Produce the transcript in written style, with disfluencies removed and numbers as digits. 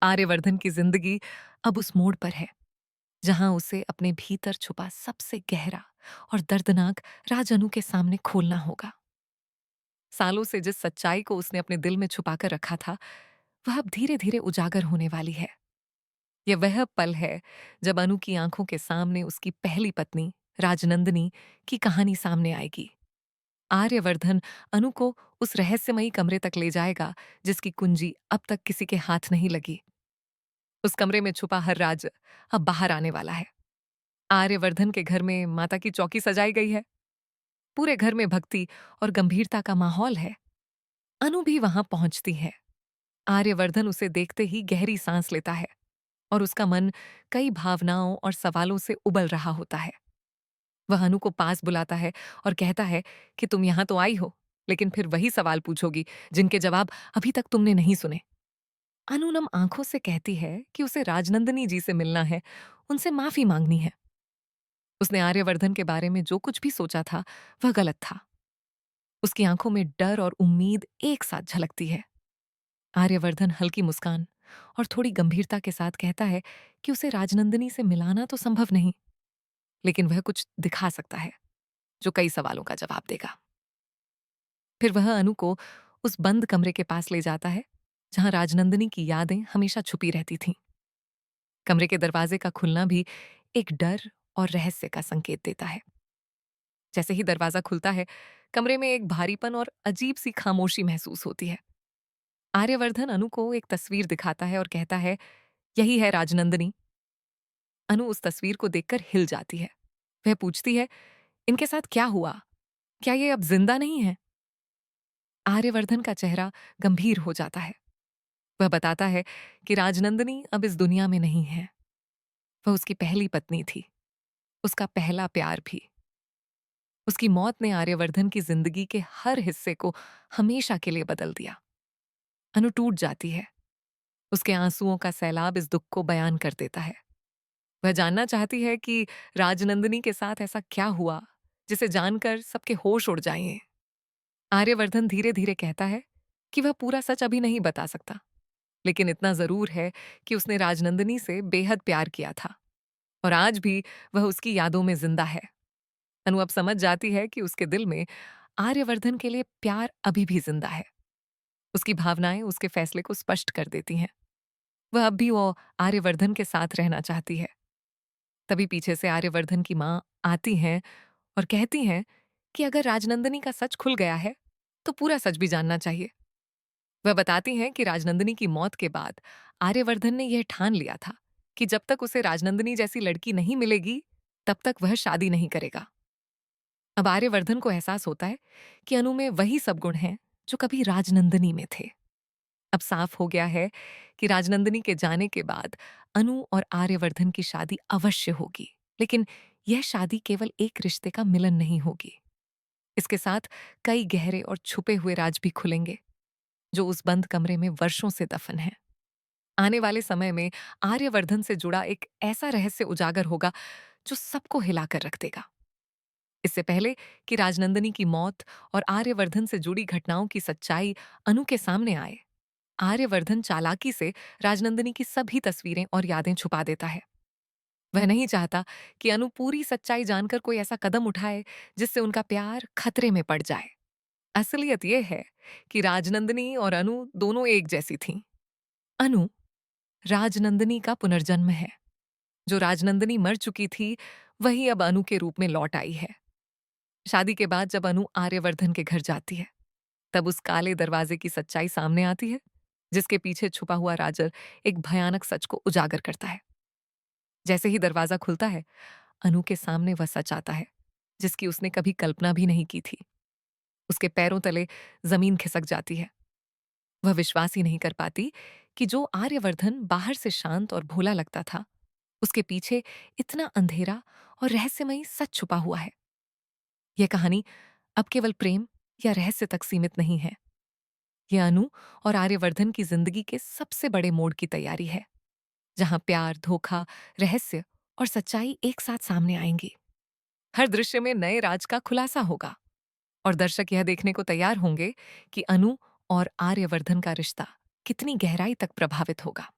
आर्यवर्धन की जिंदगी अब उस मोड़ पर है जहां उसे अपने भीतर छुपा सबसे गहरा और दर्दनाक राज अनु के सामने खोलना होगा। सालों से जिस सच्चाई को उसने अपने दिल में छुपाकर रखा था, वह अब धीरे धीरे उजागर होने वाली है। यह वह पल है जब अनु की आंखों के सामने उसकी पहली पत्नी राजनंदिनी की कहानी सामने आएगी। आर्यवर्धन अनु को उस रहस्यमयी कमरे तक ले जाएगा जिसकी कुंजी अब तक किसी के हाथ नहीं लगी। उस कमरे में छुपा हर राज अब बाहर आने वाला है। आर्यवर्धन के घर में माता की चौकी सजाई गई है। पूरे घर में भक्ति और गंभीरता का माहौल है। अनु भी वहां पहुंचती है। आर्यवर्धन उसे देखते ही गहरी सांस लेता है और उसका मन कई भावनाओं और सवालों से उबल रहा होता है। वह अनु को पास बुलाता है और कहता है कि तुम यहां तो आई हो, लेकिन फिर वही सवाल पूछोगी जिनके जवाब अभी तक तुमने नहीं सुने। अनु नम आंखों से कहती है कि उसे राजनंदिनी जी से मिलना है, उनसे माफी मांगनी है। उसने आर्यवर्धन के बारे में जो कुछ भी सोचा था वह गलत था। उसकी आंखों में डर और उम्मीद एक साथ झलकती है। आर्यवर्धन हल्की मुस्कान और थोड़ी गंभीरता के साथ कहता है कि उसे राजनंदिनी से मिलाना तो संभव नहीं, लेकिन वह कुछ दिखा सकता है जो कई सवालों का जवाब देगा। फिर वह अनु को उस बंद कमरे के पास ले जाता है जहां राजनंदिनी की यादें हमेशा छुपी रहती थीं। कमरे के दरवाजे का खुलना भी एक डर और रहस्य का संकेत देता है। जैसे ही दरवाजा खुलता है, कमरे में एक भारीपन और अजीब सी खामोशी महसूस होती है। आर्यवर्धन अनु को एक तस्वीर दिखाता है और कहता है, यही है राजनंदिनी। अनु उस तस्वीर को देखकर हिल जाती है। वह पूछती है, इनके साथ क्या हुआ? क्या ये अब जिंदा नहीं है? आर्यवर्धन का चेहरा गंभीर हो जाता है। वह बताता है कि राजनंदिनी अब इस दुनिया में नहीं है। वह उसकी पहली पत्नी थी, उसका पहला प्यार भी। उसकी मौत ने आर्यवर्धन की जिंदगी के हर हिस्से को हमेशा के लिए बदल दिया। अनु टूट जाती है। उसके आंसुओं का सैलाब इस दुख को बयान कर देता है। वह जानना चाहती है कि राजनंदिनी के साथ ऐसा क्या हुआ जिसे जानकर सबके होश उड़ जाएं। आर्यवर्धन धीरे धीरे कहता है कि वह पूरा सच अभी नहीं बता सकता, लेकिन इतना जरूर है कि उसने राजनंदिनी से बेहद प्यार किया था और आज भी वह उसकी यादों में जिंदा है। अनु अब समझ जाती है कि उसके दिल में आर्यवर्धन के लिए प्यार अभी भी जिंदा है। उसकी भावनाएं उसके फैसले को स्पष्ट कर देती हैं। वह अब भी वो आर्यवर्धन के साथ रहना चाहती है। तभी पीछे से आर्यवर्धन की मां आती हैं और कहती हैं कि अगर राजनंदिनी का सच खुल गया है तो पूरा सच भी जानना चाहिए। वह बताती हैं कि राजनंदिनी की मौत के बाद आर्यवर्धन ने यह ठान लिया था कि जब तक उसे राजनंदिनी जैसी लड़की नहीं मिलेगी, तब तक वह शादी नहीं करेगा। अब आर्यवर्धन को एहसास होता है कि अनु में वही सब गुण हैं जो कभी राजनंदिनी में थे। अब साफ हो गया है कि राजनंदिनी के जाने के बाद अनु और आर्यवर्धन की शादी अवश्य होगी, लेकिन यह शादी केवल एक रिश्ते का मिलन नहीं होगी। इसके साथ कई गहरे और छुपे हुए राज भी खुलेंगे जो उस बंद कमरे में वर्षों से दफन है। आने वाले समय में आर्यवर्धन से जुड़ा एक ऐसा रहस्य उजागर होगा जो सबको हिलाकर रख देगा। इससे पहले कि राजनंदिनी की मौत और आर्यवर्धन से जुड़ी घटनाओं की सच्चाई अनु के सामने आए, आर्यवर्धन चालाकी से राजनंदिनी की सभी तस्वीरें और यादें छुपा देता है। वह नहीं चाहता कि अनु पूरी सच्चाई जानकर कोई ऐसा कदम उठाए जिससे उनका प्यार खतरे में पड़ जाए। असलियत यह है कि राजनंदिनी और अनु दोनों एक जैसी थीं। अनु राजनंदिनी का पुनर्जन्म है। जो राजनंदिनी मर चुकी थी, वही अब अनु के रूप में लौट आई है। शादी के बाद जब अनु आर्यवर्धन के घर जाती है, तब उस काले दरवाजे की सच्चाई सामने आती है, जिसके पीछे छुपा हुआ राजर एक भयानक सच को उजागर करता है। जैसे ही दरवाजा खुलता है, अनु के सामने वह सच आता है जिसकी उसने कभी कल्पना भी नहीं की थी। उसके पैरों तले जमीन खिसक जाती है। वह विश्वास ही नहीं कर पाती कि जो आर्यवर्धन बाहर से शांत और भोला लगता था, उसके पीछे इतना अंधेरा और रहस्यमयी सच छुपा हुआ है। यह कहानी अब केवल प्रेम या रहस्य तक सीमित नहीं है। यह अनु और आर्यवर्धन की जिंदगी के सबसे बड़े मोड़ की तैयारी है, जहां प्यार, धोखा, रहस्य और सच्चाई एक साथ सामने आएंगी। हर दृश्य में नए राज का खुलासा होगा और दर्शक यह देखने को तैयार होंगे कि अनु और आर्यवर्धन का रिश्ता कितनी गहराई तक प्रभावित होगा।